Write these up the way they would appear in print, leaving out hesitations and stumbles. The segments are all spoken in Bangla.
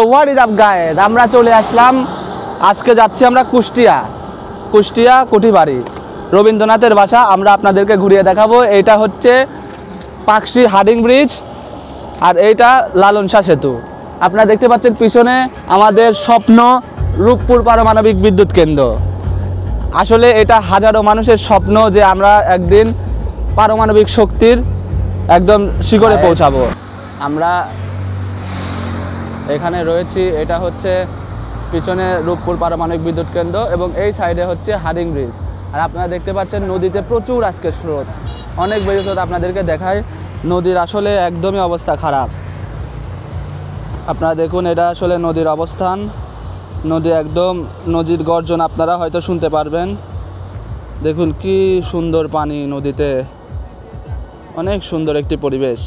হোয়াট ইজ আপ গাইস, আমরা চলে আসলাম, আজকে যাচ্ছি আমরা কুষ্টিয়া কুঠিবাড়ি, রবীন্দ্রনাথের বাসা। আমরা আপনাদেরকে ঘুরিয়ে দেখাবো। এইটা হচ্ছে পাকশি হার্ডিং ব্রিজ, আর এইটা লালন শাহ সেতু। আপনারা দেখতে পাচ্ছেন পিছনে আমাদের স্বপ্ন রূপপুর পারমাণবিক বিদ্যুৎ কেন্দ্র। আসলে এটা হাজারো মানুষের স্বপ্ন যে আমরা একদিন পারমাণবিক শক্তির একদম শিখরে পৌঁছাবো। আমরা এখানে রয়েছি, এটা হচ্ছে পিছনে রূপপুর পারমাণবিক বিদ্যুৎ কেন্দ্র এবং এই সাইডে হচ্ছে হার্ডিং ব্রিজ। আর আপনারা দেখতে পাচ্ছেন নদীতে প্রচুর আজকে স্রোত, অনেক বেশি স্রোত। আপনাদেরকে দেখায় নদীর আসলে একদমই অবস্থা খারাপ। আপনারা দেখুন, এটা আসলে নদীর অবস্থান। নদী একদম, নদীর গর্জন আপনারা হয়তো শুনতে পারবেন। দেখুন কি সুন্দর পানি নদীতে, অনেক সুন্দর একটি পরিবেশ,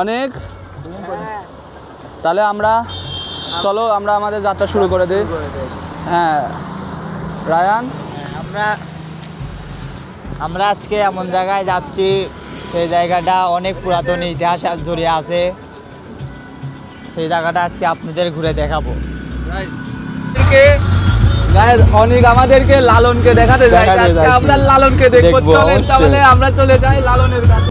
অনেক। তাহলে চলো আমরা আমাদের যাত্রা শুরু করে দিই। হ্যাঁ রায়ান, আমরা আজকে এমন জায়গায় যাচ্ছি, সেই জায়গাটা অনেক পুরাতন ইতিহাস জড়িয়ে আছে। সেই জায়গাটা আজকে আপনাদের ঘুরে দেখাবো। অনেক আমাদেরকে লালনকে দেখাতে যাই, আমরা লালনকে দেখবো। চলেন তাহলে আমরা চলে যাই লালনের কাছে।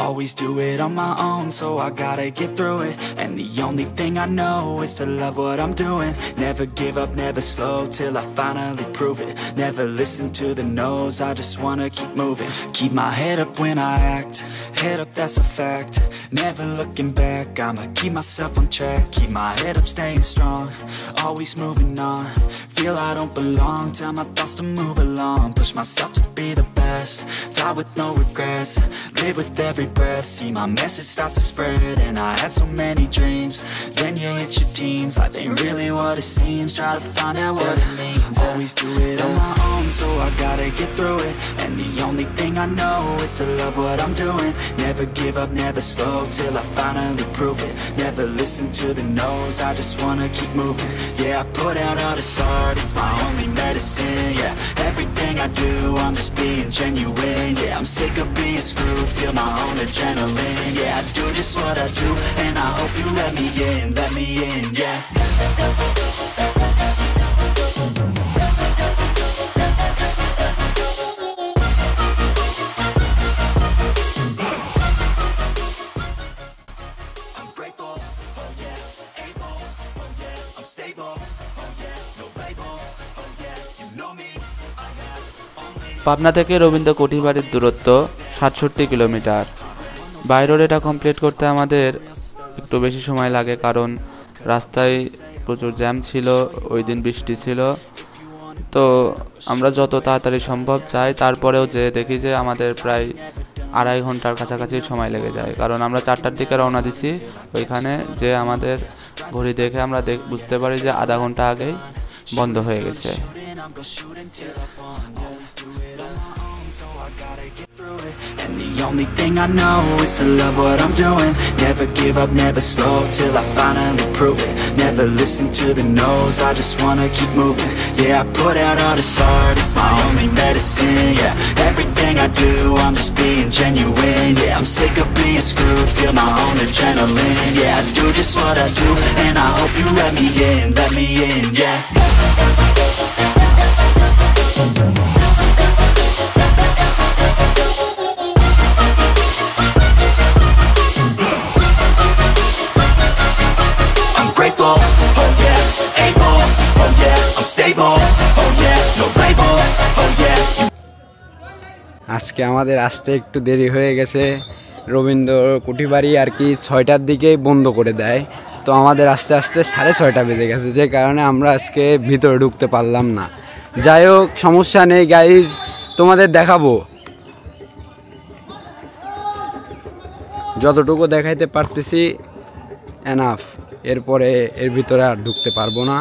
Always do it on my own, so I gotta get through it. And the only thing I know is to love what I'm doing. Never give up, never slow, till I finally prove it. Never listen to the no's, I just wanna keep moving. Keep my head up when I act, head up that's a fact. Never looking back, I'ma keep myself on track. Keep my head up, staying strong, always moving on. Feel I don't belong, tell my thoughts to move along. Push myself to be the best, die with no regrets. Live with every breath, see my message start to spread. And I had so many dreams, then you hit your teens. Life ain't really what it seems, try to find out what it means. Always do it on my own, so I gotta get through it. And the only thing I know is to love what I'm doing. Never give up, never slow, till I finally prove it. Never listen to the no's, I just wanna keep moving. Yeah, I put out all this art, it's my only medicine. Yeah, everything I do, I'm just being genuine. Yeah, I'm sick of being screwed, feel my own adrenaline. Yeah, I do just what I do, and I hope you let me in, yeah. I'm grateful, oh yeah, able, oh yeah, I'm stable, oh yeah, no label, oh yeah, you know me, I have only. Pabna থেকে রবীন্দ্র কুঠিবাড়ির দূরত্ব 67 কিলোমিটার। বাই রোড এটা কমপ্লিট করতে আমাদের একটু বেশি সময় লাগে, কারণ রাস্তায় প্রচুর জ্যাম ছিল, ওই দিন বৃষ্টি ছিল। তো আমরা যত তাড়াতাড়ি সম্ভব চাই, তারপরেও যে দেখি যে আমাদের প্রায় 2.5 ঘন্টার কাছাকাছি সময় লেগে যায়, কারণ আমরা 4টার দিকে রওনা দিছি। ওইখানে যে আমাদের ঘড়ি দেখে আমরা বুঝতে পারি যে আধা ঘন্টা আগেই বন্ধ হয়ে গেছে। And the only thing I know is to love what I'm doing. Never give up, never slow, till I finally prove it. Never listen to the no's, I just wanna keep moving. Yeah, I put out all this art, it's my only medicine. Yeah, everything I do, I'm just being genuine. Yeah, I'm sick of being screwed, feel my own adrenaline. Yeah, I do just what I do, and I hope you let me in, yeah. Grateful, oh yeah, able, oh yeah, I'm stable, oh yeah, no label, oh yeah. আজকে আমাদের আসতে একটু দেরি হয়ে গেছে। রবীন্দ্র কুঠিবাড়ি আর কি 6টার দিকেই বন্ধ করে দেয়, তো আমাদের আস্তে আস্তে 6:30 বেজে গেছে, যে কারণে আমরা আজকে ভিতরে ঢুকতে পারলাম না। যাই হোক, সমস্যা নেই গাইজ, তোমাদের দেখাবো যতটুকু দেখাইতে পারতেছি, এনাফ। এরপরে এর ভিতরে আর ঢুকতে পারবো না,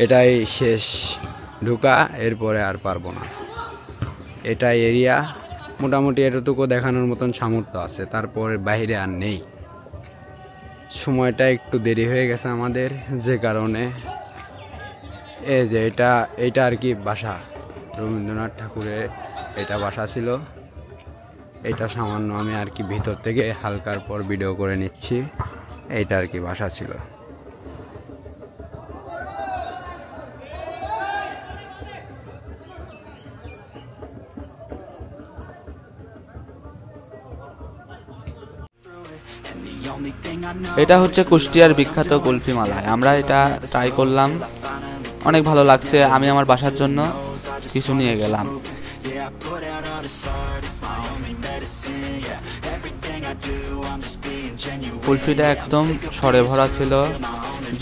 এটাই শেষ ঢুকা, এরপরে আর পারবো না। এটাই এরিয়া, মোটামুটি এতটুকু দেখানোর মতন সামর্থ্য আছে, তারপর বাইরে আর নেই। সময়টা একটু দেরি হয়ে গেছে আমাদের, যে কারণে এই যে এইটা আর কি বাসা, রবীন্দ্রনাথ ঠাকুরের এটা বাসা ছিল। এটা সামান্য আমি আর কি ভিতর থেকে হালকার পর ভিডিও করে নিচ্ছি। এইটা আর কি বাসা ছিল। এটা হচ্ছে কুষ্টিয়ার বিখ্যাত কুলফি মালাই। আমরা এটা ট্রাই করলাম, অনেক ভালো লাগছে। আমি আমার বাসার জন্য কিছু নিয়ে গেলাম। কুলফিটা একদম সরে ভরা ছিল,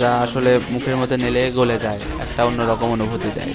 যা আসলে মুখের মধ্যে নিলে গলে যায়, একটা অন্যরকম অনুভূতি দেয়।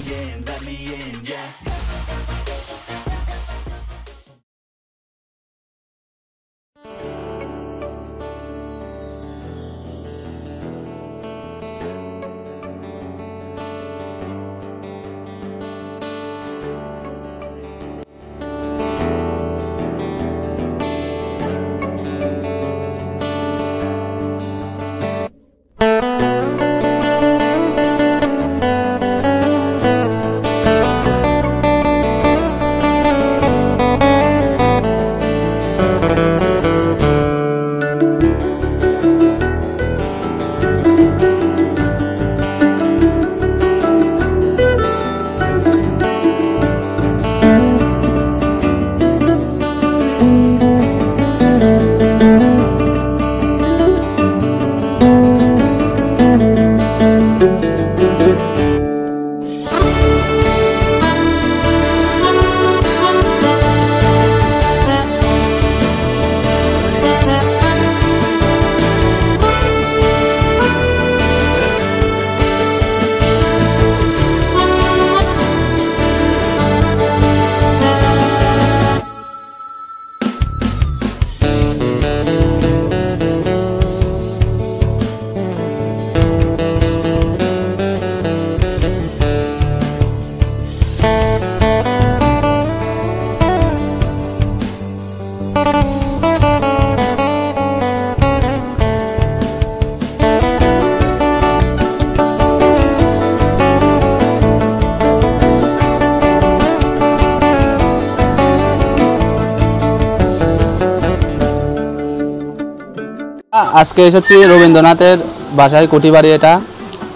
আজকে এসেছি রবীন্দ্রনাথের বাসায়, কুটিবাড়ি এটা।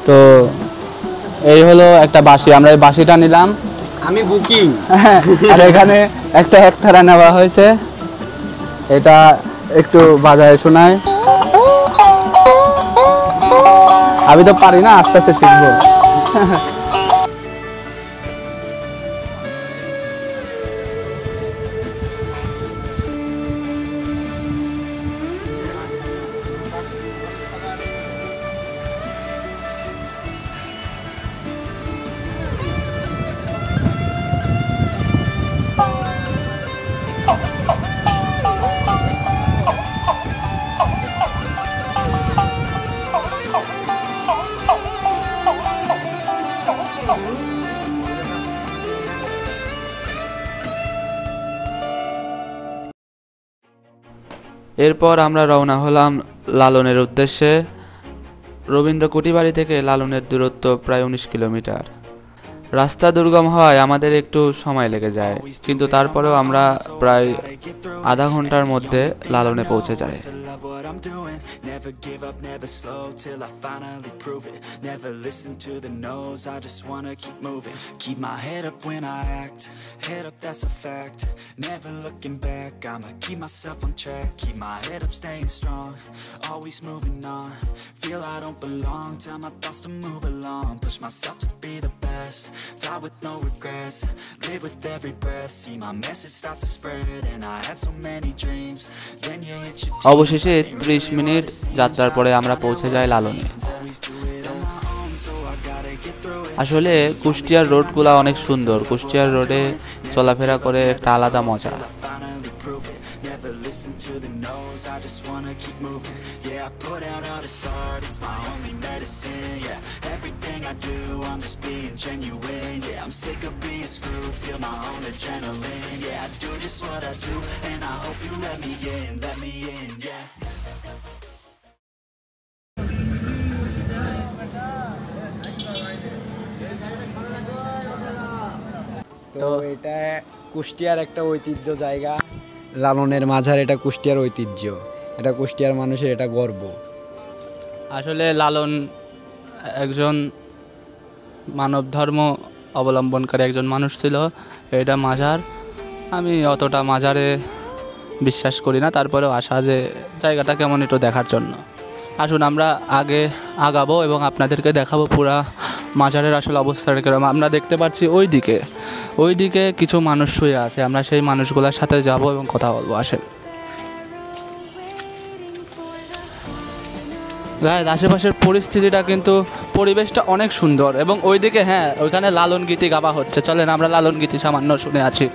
তো এই হলো একটা বাঁশি, আমরা এই বাঁশিটা নিলাম। আমি বুকিং। আর এখানে একটা একতারা নেওয়া হয়েছে, এটা একটু বাজায় শোনায়। আমি তো পারি না, আস্তে আস্তে শিখবো। এরপর আমরা রওনা হলাম লালনের উদ্দেশ্যে। রবীন্দ্র কুটিবাড়ি থেকে লালনের দূরত্ব প্রায় 19 কিলোমিটার। রাস্তা দুর্গম হওয়ায় আমাদের একটু সময় লেগে যায়, কিন্তু তারপরেও আমরা প্রায় আধা ঘন্টার মধ্যে লালনে পৌঁছে যাই। Never give up, never slow till I finally prove it. Never listen to the no's, I just wanna keep moving. Keep my head up when I act, head up that's a fact. Never looking back, I'ma keep myself on track. Keep my head up staying strong, always moving on. Feel I don't belong, tell my thoughts to move along. Push myself to be the best, die with no regrets. Live with every breath, see my message start to spread. And I had so many dreams, then you hit your অবশেষে 30 মিনিট যাত্রার পরে আমরা পৌঁছে যাই লালনে। আসলে কুষ্টিয়ার রোডগুলো অনেক সুন্দর। কুষ্টিয়ার রোডে চলাফেরা করে একটা আলাদা মজা। Never listen to the no's, I just wanna keep moving. Yeah, I put out all this art, it's my only medicine. Yeah, everything I do, I'm just being genuine. Yeah, I'm sick of being screwed, feel my own adrenaline. Yeah, I do just what I do, and I hope you let me in, yeah. তো তো এটা কুষ্টিয়ার একটা ঐতিহ্য জায়গা, লালনের মাঝার, এটা কুষ্টিয়ার ঐতিহ্য, এটা কুষ্টিয়ার মানুষের এটা গর্ব। আসলে লালন একজন মানব ধর্ম অবলম্বনকারী একজন মানুষ ছিল। এটা মাজার, আমি অতটা মাজারে বিশ্বাস করি না, তারপরেও আসা যে জায়গাটা কেমন একটু দেখার জন্য। আসুন আমরা আগে আগাবো এবং আপনাদেরকে দেখাবো পুরা মাজারের আসলে অবস্থাটা কিরকম। আমরা দেখতে পাচ্ছি ওই দিকে কিছু মানুষ শুয়ে আছে, আমরা সেই মানুষগুলোর সাথে যাব এবং কথা বলবো। আসেন গাইস, আশেপাশের পরিস্থিতিটা কিন্তু পরিবেশটা অনেক সুন্দর এবং ওইদিকে হ্যাঁ ওইখানে লালন গীতি গাওয়া হচ্ছে। চলেন আমরা লালন গীতি সামান্য শুনে আছি।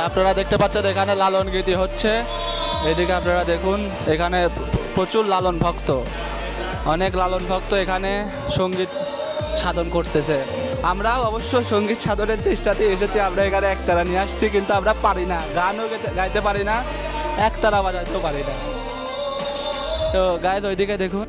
আপনারা দেখতে পাচ্ছেন এখানে লালন গীতি হচ্ছে। এদিকে আপনারা দেখুন এখানে প্রচুর লালন ভক্ত, অনেক লালন ভক্ত এখানে সঙ্গীত সাধন করতেছে। আমরাও অবশ্য সঙ্গীত সাধনের চেষ্টাতে এসেছি। আমরা এখানে একতারা নিয়ে আসছি, কিন্তু আমরা পারি না, গানও গাইতে পারি না, একতারা বাজাতেও পারি না। তো গাইজ ওইদিকে দেখুন।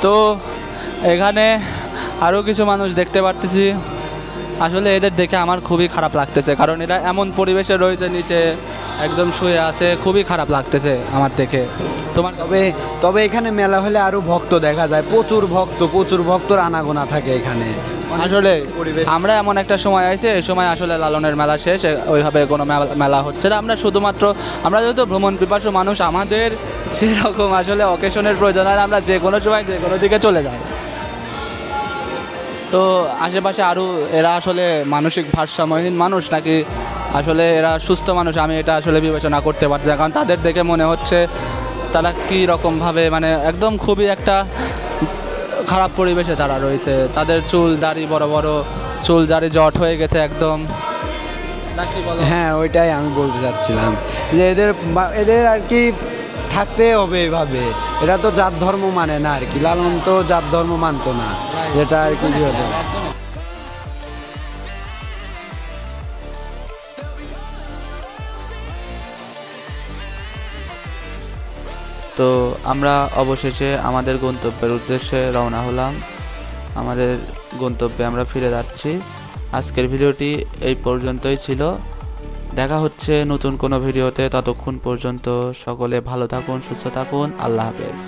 তো এখানে আরও কিছু মানুষ দেখতে পারতেছি। আসলে এদের দেখে আমার খুবই খারাপ লাগতেছে, কারণ এরা এমন পরিবেশে রয়েছে, নিচে একদম শুয়ে আছে, খুবই খারাপ লাগতেছে আমার দেখে। তোমার তবে এখানে মেলা হলে আরো ভক্ত দেখা যায়, প্রচুর ভক্তর আনাগোনা থাকে এখানে। আসলে আমরা এমন একটা সময় আছে, এই সময় আসলে লালনের মেলা শেষ, ওইভাবে কোনো মেলা হচ্ছে না। আমরা যেহেতু ভ্রমণ পিপাসু মানুষ, আমাদের সেরকম আসলে অকেশনের প্রয়োজন হয়, আমরা যে কোনো সময় যে কোনো দিকে চলে যাই। তো আশেপাশে আরও এরা আসলে মানসিক ভারসাম্যহীন মানুষ নাকি আসলে এরা সুস্থ মানুষ, আমি এটা আসলে বিবেচনা করতে পারছি না। কারণ তাদের দেখে মনে হচ্ছে তারা কী রকমভাবে মানে একদম খুবই একটা খারাপ পরিবেশে তারা রয়েছে। তাদের চুল দাড়ি বড় বড় চুল দাড়ি জট হয়ে গেছে একদম, নাকি বলো? হ্যাঁ, ওইটাই আমি বলতে চাচ্ছিলাম যে এদের আর কি থাকতে হবে এভাবে। এরা তো জাত ধর্ম মানে না আর কি, লালন তো জাত ধর্ম মানতো না, যেটা আর কি হতো। তো আমরা অবশেষে আমাদের গন্তব্যের উদ্দেশ্যে রওনা হলাম। আমাদের গন্তব্যে আমরা ফিরে যাচ্ছি। আজকের ভিডিওটি এই পর্যন্তই ছিল। দেখা হচ্ছে নতুন কোনো ভিডিওতে। ততক্ষণ পর্যন্ত সকলে ভালো থাকুন, সুস্থ থাকুন। আল্লাহ হাফেজ।